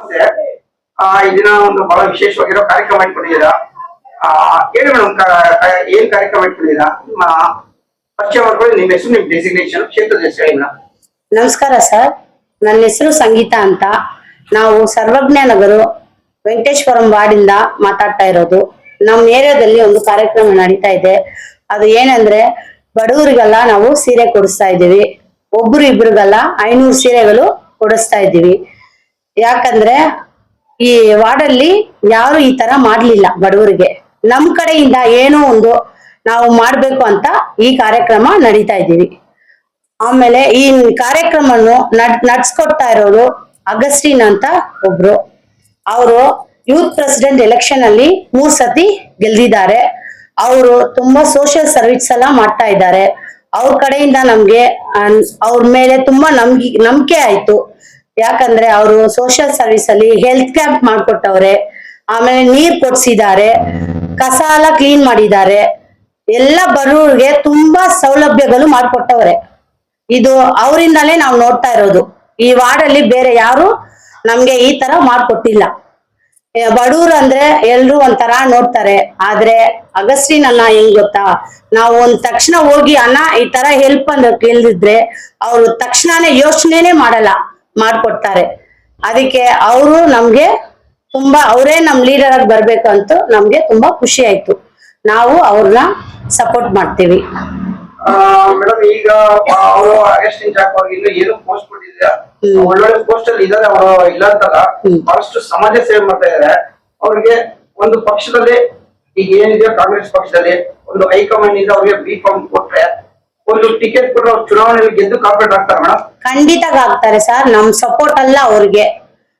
ಮತ್ತೆ ಈ ದಿನ ಒಂದು ಬಹಳ ವಿಶೇಷವಾಗಿರೋ ಕಾರ್ಯಕ್ರಮ ಇಟ್ಕೊಂಡಿದ್ದೀರಾ. ಹೇಳಿ ಮೇಡಮ್, ಏನ್ ಕಾರ್ಯಕ್ರಮ ಇಟ್ಕೊಂಡಿದ್ದೀರಾ? ನಿಮ್ಮ ಪರಿಚಯ ಮಾಡ್ಕೊಳ್ಳಿ, ನಿಮ್ಮ ಹೆಸರು, ನಿಮ್ ಡೆಸಿಗ್ನೇಷನ್, ಕ್ಷೇತ್ರದ ಹೆಸರು ಹೇಳಿ ಮೇಡಮ್. ನಮಸ್ಕಾರ ಸರ್, ನನ್ನ ಹೆಸರು ಸಂಗೀತಾ ಅಂತ. ನಾವು ಸರ್ವಜ್ಞ ನಗರ ವೆಂಕಟೇಶ್ವರಂ ವಾರ್ಡಿಂದ ಮಾತಾಡ್ತಾ ಇರೋದು. ನಮ್ಮ ಏರಿಯಾದಲ್ಲಿ ಒಂದು ಕಾರ್ಯಕ್ರಮ ನಡೀತಾ ಇದೆ. ಅದು ಏನಂದ್ರೆ, ಬಡವರಿಗೆಲ್ಲ ನಾವು ಸೀರೆ ಕೊಡಿಸ್ತಾ ಇದ್ದೀವಿ. ಒಬ್ರು ಇಬ್ರಿಗೆಲ್ಲ 500 ಸೀರೆಗಳು ಕೊಡಿಸ್ತಾ ಇದ್ದೀವಿ. ಯಾಕಂದ್ರೆ ಈ ವಾರ್ಡಲ್ಲಿ ಯಾರು ಈ ತರ ಮಾಡ್ಲಿಲ್ಲ ಬಡವರಿಗೆ. ನಮ್ ಕಡೆಯಿಂದ ಏನೋ ಒಂದು ನಾವು ಮಾಡ್ಬೇಕು ಅಂತ ಈ ಕಾರ್ಯಕ್ರಮ ನಡೀತಾ ಇದ್ದೀವಿ. ಆಮೇಲೆ ಈ ಕಾರ್ಯಕ್ರಮವನ್ನು ನಡ್ಸ್ಕೊಡ್ತಾ ಇರೋರು ಅಗಸ್ಟಿನ್ ಅಂತ ಒಬ್ರು. ಅವರು ಯೂತ್ ಪ್ರೆಸಿಡೆಂಟ್ ಎಲೆಕ್ಷನ್ ಅಲ್ಲಿ 3 ಸತಿ ಗೆಲ್ದಿದ್ದಾರೆ. ಅವರು ತುಂಬಾ ಸೋಷಿಯಲ್ ಸರ್ವಿಸ್ ಎಲ್ಲ ಮಾಡ್ತಾ ಇದ್ದಾರೆ. ಅವ್ರ ಕಡೆಯಿಂದ ನಮ್ಗೆ ಅವ್ರ ಮೇಲೆ ತುಂಬಾ ನಂಬಿಕೆ ಆಯ್ತು. ಯಾಕಂದ್ರೆ ಅವರು ಸೋಷಿಯಲ್ ಸರ್ವಿಸ್ ಅಲ್ಲಿ ಹೆಲ್ತ್ ಕ್ಯಾಂಪ್ ಮಾಡ್ಕೊಟ್ಟವ್ರೆ, ಆಮೇಲೆ ನೀರ್ ಕೊಡ್ಸಿದ್ದಾರೆ, ಕಸ ಎಲ್ಲ ಕ್ಲೀನ್ ಮಾಡಿದ್ದಾರೆ, ಎಲ್ಲ ಬಡವರಿಗೆ ತುಂಬಾ ಸೌಲಭ್ಯಗಳು ಮಾಡ್ಕೊಟ್ಟವ್ರೆ. ಇದು ಅವರಿಂದಲೇ ನಾವು ನೋಡ್ತಾ ಇರೋದು. ಈ ವಾರ್ಡಲ್ಲಿ ಬೇರೆ ಯಾರು ನಮ್ಗೆ ಈ ತರ ಮಾಡ್ಕೊಟ್ಟಿಲ್ಲ. ಬಡವ್ರು ಅಂದ್ರೆ ಎಲ್ರು ಒಂಥರ ನೋಡ್ತಾರೆ. ಆದ್ರೆ ಅಗಸ್ಟಿನ್ ಅಣ್ಣ ಹೆಂಗ್ ಗೊತ್ತಾ, ನಾವು ಒಂದ್ ತಕ್ಷಣ ಹೋಗಿ ಅಣ್ಣ ಈ ತರ ಹೆಲ್ಪ್ ಅಂತ ಕೇಳಿದ್ರೆ ಅವ್ರು ತಕ್ಷಣನೇ ಯೋಚನೆನೇ ಮಾಡಲ್ಲ, ಮಾಡ್ಕೊಡ್ತಾರೆ. ಅದಕ್ಕೆ ಅವರು ನಮ್ಗೆ ತುಂಬಾ, ಅವರೇ ನಮ್ ಲೀಡರ್ ಆಗಿ ಬರ್ಬೇಕು ಅಂತ ನಮ್ಗೆ ತುಂಬಾ ಖುಷಿ ಆಯ್ತು. ನಾವು ಅವ್ರನ್ನ ಸಪೋರ್ಟ್ ಮಾಡ್ತೀವಿ. ಮೇಡಮ್, ಈಗ ಅವರು ಅಗಸ್ಟಿನ್ ಜಾಕ್ ಅವ್ರಿಗೆ ಇನ್ನು ಏನು ಪೋಸ್ಟ್ ಕೊಟ್ಟಿದ್ದೀರಾ? ಒಳ್ಳೊಳ್ಳೆ ಪೋಸ್ಟ್ ಅಲ್ಲಿ ಇದಾರೆ. ಅವರು ಇಲ್ಲ ಅಂತಲ್ಲ, ಬಹಳಷ್ಟು ಸಮಾಜ ಸೇವೆ ಮಾಡ್ತಾ ಇದಾರೆ. ಅವ್ರಿಗೆ ಒಂದು ಪಕ್ಷದಲ್ಲಿ, ಈಗ ಏನಿದೆ ಕಾಂಗ್ರೆಸ್ ಪಕ್ಷದಲ್ಲಿ, ಒಂದು ಹೈಕಮಾಂಡ್ ಇಂದ ಅವ್ರಿಗೆ B.Com ಕೊಟ್ರೆ, ಒಂದು ಟಿಕೆಟ್ ಕೊಟ್ಟರೆ ಅವ್ರು ಚುನಾವಣೆಯಲ್ಲಿ ಗೆದ್ದು ಕಾರ್ಪೊರೇಟ್ ಆಗ್ತಾರೆ ಮೇಡಮ್? ಖಂಡಿತ ಆಗ್ತಾರೆ ಸರ್. ನಮ್ ಸಪೋರ್ಟ್ ಅಲ್ಲ ಅವ್ರಿಗೆ,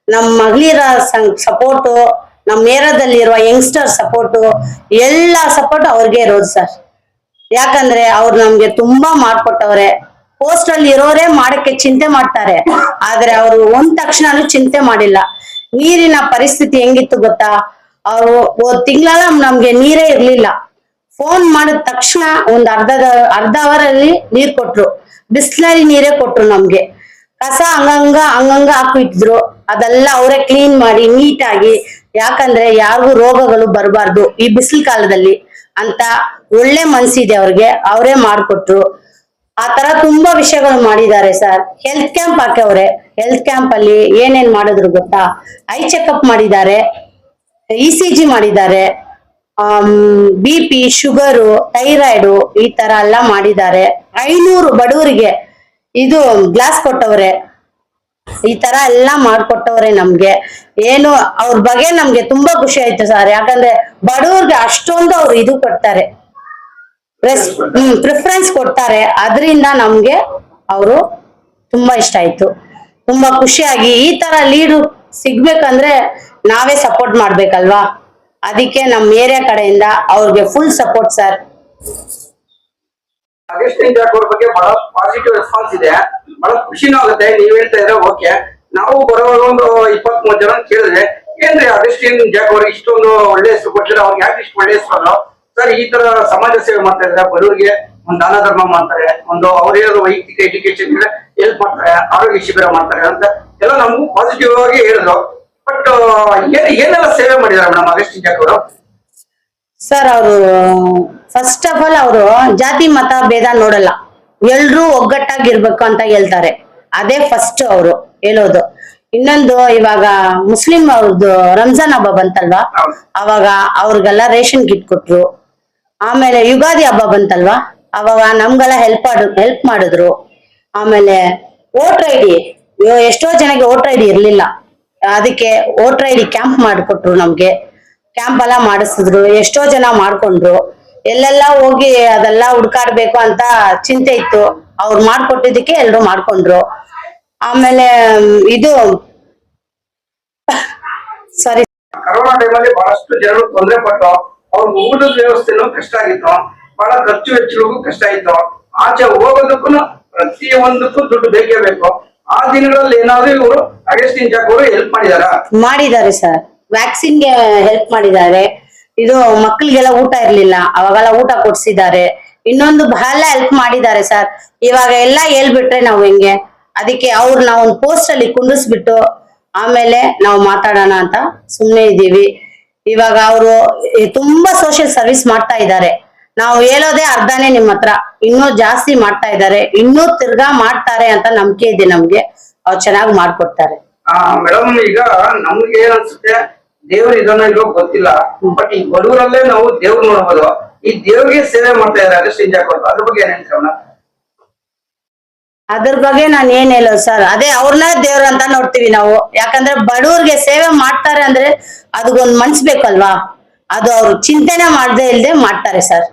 ನಮ್ ಮಹಿಳೆಯರ ಸಪೋರ್ಟು, ನಮ್ ಏರಿಯಾದಲ್ಲಿರುವ ಯಂಗ್ಸ್ಟರ್ ಸಪೋರ್ಟು, ಎಲ್ಲ ಸಪೋರ್ಟ್ ಅವ್ರಿಗೆ ಇರೋದು ಸರ್. ಯಾಕಂದ್ರೆ ಅವ್ರು ನಮ್ಗೆ ತುಂಬಾ ಮಾಡ್ಕೊಟ್ಟವ್ರೆ. ಪೋಸ್ಟ್ ಅಲ್ಲಿ ಇರೋರೇ ಮಾಡಕ್ಕೆ ಚಿಂತೆ ಮಾಡ್ತಾರೆ, ಆದ್ರೆ ಅವರು ಒಂದ್ ತಕ್ಷಣನೂ ಚಿಂತೆ ಮಾಡಿಲ್ಲ. ನೀರಿನ ಪರಿಸ್ಥಿತಿ ಹೆಂಗಿತ್ತು ಗೊತ್ತಾ, ಅವರು ತಿಂಗಳ ನಮ್ಗೆ ನೀರೇ ಇರ್ಲಿಲ್ಲ. ಫೋನ್ ಮಾಡಿದ ತಕ್ಷಣ ಒಂದ್ ಅರ್ಧ ಅವರ್ ಅಲ್ಲಿ ನೀರ್ ಕೊಟ್ರು. ಬಿಸ್ಲರಿ ನೀರೇ ಕೊಟ್ರು ನಮ್ಗೆ. ಕಸ ಹಂಗಂಗ ಹಾಕಿದ್ರು, ಅದೆಲ್ಲ ಅವರೇ ಕ್ಲೀನ್ ಮಾಡಿ ನೀಟಾಗಿ. ಯಾಕಂದ್ರೆ ಯಾರಿಗೂ ರೋಗಗಳು ಬರಬಾರ್ದು ಈ ಬಿಸಿಲು ಕಾಲದಲ್ಲಿ ಅಂತ ಒಳ್ಳೆ ಮನ್ಸಿದೆ ಅವ್ರಿಗೆ, ಅವರೇ ಮಾಡ್ಕೊಟ್ರು. ಆ ತರ ತುಂಬಾ ವಿಷಯಗಳು ಮಾಡಿದ್ದಾರೆ ಸರ್. ಹೆಲ್ತ್ ಕ್ಯಾಂಪ್ ಹಾಕವ್ರೆ. ಹೆಲ್ತ್ ಕ್ಯಾಂಪ್ ಅಲ್ಲಿ ಏನೇನ್ ಮಾಡಿದ್ರು ಗೊತ್ತಾ, ಐ ಚೆಕಪ್ ಮಾಡಿದ್ದಾರೆ, ECG ಮಾಡಿದ್ದಾರೆ, BP, ಶುಗರು, ಥೈರಾಯ್ಡು, ಈ ತರ ಎಲ್ಲ ಮಾಡಿದ್ದಾರೆ. 500 ಬಡವರಿಗೆ ಇದು ಗ್ಲಾಸ್ ಕೊಟ್ಟವ್ರೆ. ಈ ತರ ಎಲ್ಲಾ ಮಾಡ್ಕೊಟ್ಟವ್ರೆ ನಮ್ಗೆ. ಏನು ಅವ್ರ ಬಗ್ಗೆ ನಮ್ಗೆ ತುಂಬಾ ಖುಷಿ ಆಯ್ತು ಸರ್. ಯಾಕಂದ್ರೆ ಬಡವ್ರಿಗೆ ಅಷ್ಟೊಂದು ಅವ್ರು ಇದು ಕೊಡ್ತಾರೆ, ಪ್ರಿಫರೆನ್ಸ್ ಕೊಡ್ತಾರೆ. ಅದರಿಂದ ನಮ್ಗೆ ಅವರು ತುಂಬಾ ಇಷ್ಟ ಆಯ್ತು, ತುಂಬಾ ಖುಷಿಯಾಗಿ. ಈ ತರ ಲೀಡ್ ಸಿಗ್ಬೇಕಂದ್ರೆ ನಾವೇ ಸಪೋರ್ಟ್ ಮಾಡ್ಬೇಕಲ್ವಾ. ಅದಕ್ಕೆ ನಮ್ ಏರಿಯಾ ಕಡೆಯಿಂದ ಅವ್ರಿಗೆ full support sir. Augustine Jack ಅವ್ರ ಬಗ್ಗೆ ಬಹಳ ಪಾಸಿಟಿವ್ ರೆಸ್ಪಾನ್ಸ್ ಇದೆ, ಬಹಳ ಖುಷಿನೂ ಆಗುತ್ತೆ. ನೀವ್ ಹೇಳ್ತಾ ಇದ್ರೆ ಓಕೆ. ನಾವು ಬರುವಾಗ ಒಂದು 23 ಜನ ಕೇಳಿದ್ರೆ, ಏನ್ರಿ ಅಗಸ್ಟಿನ್ ಜಾಕ್ ಅವ್ರಿಗೆ ಇಷ್ಟೊಂದು ಒಳ್ಳೆ ಹೆಸರು ಕೊಟ್ಟಿದ್ರೆ, ಅವ್ರಿಗೆ ಯಾಕೆ ಇಷ್ಟು ಒಳ್ಳೆ ಹೆಸರು ಸರ್? ಈ ತರ ಸಮಾಜ ಸೇವೆ ಮಾಡ್ತಾ ಇದ್ರೆ, ಬಡವರಿಗೆ ಒಂದು ದಾನ ಧರ್ಮ ಮಾಡ್ತಾರೆ, ಒಂದು ಅವ್ರೇನಾದ್ರು ವೈಯಕ್ತಿಕ ಎಜುಕೇಶನ್ ಹೆಲ್ಪ್ ಮಾಡ್ತಾರೆ, ಆರೋಗ್ಯ ಶಿಬಿರ ಮಾಡ್ತಾರೆ ಅಂತ ಎಲ್ಲ ನಮಗೂ ಪಾಸಿಟಿವ್ ಆಗಿ ಹೇಳಿದ್ರು. ಬಟ್ ಏನೆಲ್ಲ ಸೇವೆ ಮಾಡಿದಾರೆ ಮೇಡಮ್ ಅಗಸ್ಟಿನ್ ಜಾಕ್ ಅವರು? ಸರ್, ಅವರು ಫಸ್ಟ್ ಆಫ್ ಆಲ್ ಅವರು ಜಾತಿ ಮತ ಭೇದ ನೋಡಲ್ಲ, ಎಲ್ರೂ ಒಗ್ಗಟ್ಟಾಗಿರ್ಬೇಕು ಅಂತ ಹೇಳ್ತಾರೆ. ಅದೇ ಫಸ್ಟ್ ಅವರು ಹೇಳೋದು. ಇನ್ನೊಂದು, ಇವಾಗ ಮುಸ್ಲಿಂ ಅವ್ರದ್ದು ರಂಜಾನ್ ಹಬ್ಬ ಬಂತಲ್ವಾ, ಅವಾಗ ಅವ್ರಿಗೆಲ್ಲ ರೇಷನ್ ಕಿಟ್ ಕೊಟ್ರು. ಆಮೇಲೆ ಯುಗಾದಿ ಹಬ್ಬ ಬಂತಲ್ವಾ, ಅವಾಗ ನಮ್ಗೆಲ್ಲ ಹೆಲ್ಪ್ ಮಾಡಿದ್ರು. ಆಮೇಲೆ ವೋಟರ್ ID, ಎಷ್ಟೋ ಜನಕ್ಕೆ ವೋಟರ್ ID ಇರ್ಲಿಲ್ಲ, ಅದಕ್ಕೆ ವೋಟರ್ ID ಕ್ಯಾಂಪ್ ಮಾಡಿಕೊಟ್ರು ನಮ್ಗೆ. ಕ್ಯಾಂಪ್ ಎಲ್ಲ ಮಾಡಿಸಿದ್ರು, ಎಷ್ಟೋ ಜನ ಮಾಡ್ಕೊಂಡ್ರು. ಎಲ್ಲೆಲ್ಲ ಹೋಗಿ ಅದೆಲ್ಲ ಹುಡ್ಕಾಡ್ಬೇಕು ಅಂತ ಚಿಂತೆ ಇತ್ತು, ಅವ್ರು ಮಾಡ್ಕೊಟ್ಟಿದ್ದಕ್ಕೆ ಎಲ್ರು ಮಾಡ್ಕೊಂಡ್ರು. ಆಮೇಲೆ ಇದು ಸಾರಿ, ಕರೋನಾ ಟೈಮಲ್ಲಿ ಬಹಳಷ್ಟು ಜನರು ತೊಂದರೆ ಪಟ್ಟು, ಅವ್ರ ಊಟದ ವ್ಯವಸ್ಥೆನೂ ಕಷ್ಟ ಆಗಿತ್ತು, ಬಹಳ ಖರ್ಚು ವೆಚ್ಚಗಳಿಗೂ ಕಷ್ಟ ಇತ್ತು. ಆಚೆ ಹೋಗೋದಕ್ಕೂ ಪ್ರತಿಯೊಂದಕ್ಕೂ ದುಡ್ಡು ಬೇಕೇ ಬೇಕು. ಆ ದಿನಗಳಲ್ಲಿ ಏನಾದ್ರು ಇವರು ಅಗಸ್ಟಿನ್ ಜಾಕ್ ಅವರು ಹೆಲ್ಪ್ ಮಾಡಿದ್ದಾರೆ ಸರ್. ವ್ಯಾಕ್ಸಿನ್ಗೆ ಹೆಲ್ಪ್ ಮಾಡಿದ್ದಾರೆ. ಇದು ಮಕ್ಕಳಿಗೆಲ್ಲ ಊಟ ಇರ್ಲಿಲ್ಲ, ಅವಾಗೆಲ್ಲ ಊಟ ಕೊಡ್ಸಿದ್ದಾರೆ. ಇನ್ನೊಂದು ಬಹಳ ಹೆಲ್ಪ್ ಮಾಡಿದ್ದಾರೆ ಸರ್. ಇವಾಗ ಎಲ್ಲ ಹೇಳ್ಬಿಟ್ರೆ ನಾವು ಹೆಂಗೆ, ಅದಕ್ಕೆ ಅವ್ರನ್ನ ಒಂದು ಪೋಸ್ಟ್ ಅಲ್ಲಿ ಕುಂಡಿಸ್ಬಿಟ್ಟು ಆಮೇಲೆ ನಾವು ಮಾತಾಡೋಣ ಅಂತ ಸುಮ್ನೆ ಇದ್ದೀವಿ. ಇವಾಗ ಅವರು ತುಂಬಾ ಸೋಷಿಯಲ್ ಸರ್ವಿಸ್ ಮಾಡ್ತಾ ಇದ್ದಾರೆ. ನಾವು ಹೇಳೋದೇ ಅರ್ಧನೇ ನಿಮ್ಮ ಹತ್ರ, ಇನ್ನೂ ಜಾಸ್ತಿ ಮಾಡ್ತಾ ಇದ್ದಾರೆ, ಇನ್ನೂ ತಿರ್ಗಾ ಮಾಡ್ತಾರೆ ಅಂತ ನಂಬಿಕೆ ಇದೆ ನಮ್ಗೆ. ಅವ್ರು ಚೆನ್ನಾಗಿ ಮಾಡ್ಕೊಡ್ತಾರೆ. ಮೇಡಮ್, ಈಗ ನಮ್ಗೆ ಏನ್ ಅನ್ಸುತ್ತೆ, ದೇವ್ರ ಇದನ್ನ ಇಲ್ಲೋ ಗೊತ್ತಿಲ್ಲ, ಬಟ್ ಈ ಬಡವರಲ್ಲೇ ನಾವು ದೇವ್ರು ನೋಡ್ಬೋದು. ಈ ದೇವ್ರಿಗೆ ಸೇವೆ ಮಾಡ್ತಾ ಇದ್ದಾರೆ ಅಗಸ್ಟಿನ್ ಜಾಕ್ ಅದ್ರ ಬಗ್ಗೆ ಏನ್ ಹೇಳ್ತೀರಣ್ಣ? ಅದ್ರ ಬಗ್ಗೆ ನಾನು ಏನ್ ಹೇಳೋದು ಸರ್, ಅದೇ ಅವ್ರನ್ನ ದೇವ್ರ ಅಂತ ನೋಡ್ತೀವಿ ನಾವು. ಯಾಕಂದ್ರೆ ಬಡವ್ರಿಗೆ ಸೇವೆ ಮಾಡ್ತಾರೆ ಅಂದ್ರೆ ಅದಕ್ಕೊಂದ್ ಮನ್ಸ್ ಬೇಕಲ್ವಾ, ಅದು ಅವ್ರು ಚಿಂತೆನೆ ಮಾಡದೆ ಇಲ್ದೆ ಮಾಡ್ತಾರೆ ಸರ್.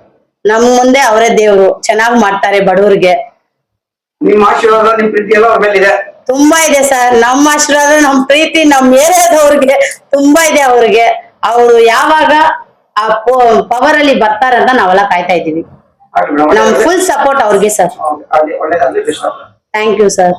ನಮ್ ಮುಂದೆ ಅವರೇ ದೇವ್ರು, ಚೆನ್ನಾಗಿ ಮಾಡ್ತಾರೆ ಬಡವ್ರಿಗೆ. ನಿಮ್ಮ ಆಶೀರ್ವಾದ, ನಿಮ್ ಪ್ರೀತಿ ಎಲ್ಲ ಅವ್ರ ಮೇಲೆ ಇದೆ. ತುಂಬಾ ಇದೆ ಸರ್, ನಮ್ಮ ಆಶೀರ್ವಾದ, ನಮ್ ಪ್ರೀತಿ ನಮ್ ಏರಿಯಾದವ್ರಿಗೆ ತುಂಬಾ ಇದೆ ಅವ್ರಿಗೆ. ಅವ್ರು ಯಾವಾಗ ಆ ಪವರ್ ಅಲ್ಲಿ ಬರ್ತಾರಂತ ನಾವೆಲ್ಲ ಕಾಯ್ತಾ ಇದೀವಿ. ನಮ್ ಫುಲ್ ಸಪೋರ್ಟ್ ಅವ್ರಿಗೆ ಸರ್. ಒಳ್ಳೇದಾಗ್ಲಿ, best of luck. Thank you sir.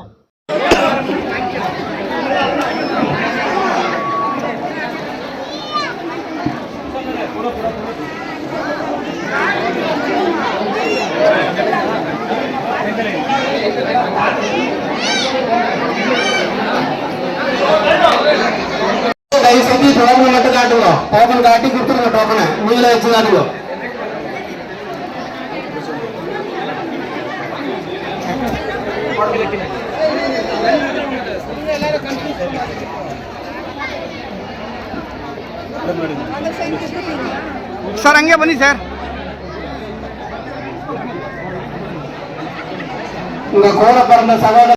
దయచేసి టోకన్ ఉన్నట్టు కాటుగా టోకన్ కాటి గుర్తున్న టోకన్ నీళ్ళ ఇచ్చినట్టుగా ಸರ್ ಹಂಗೆ ಬನ್ನಿ ಸರ್. ఇంకా కోడ పడిన సగం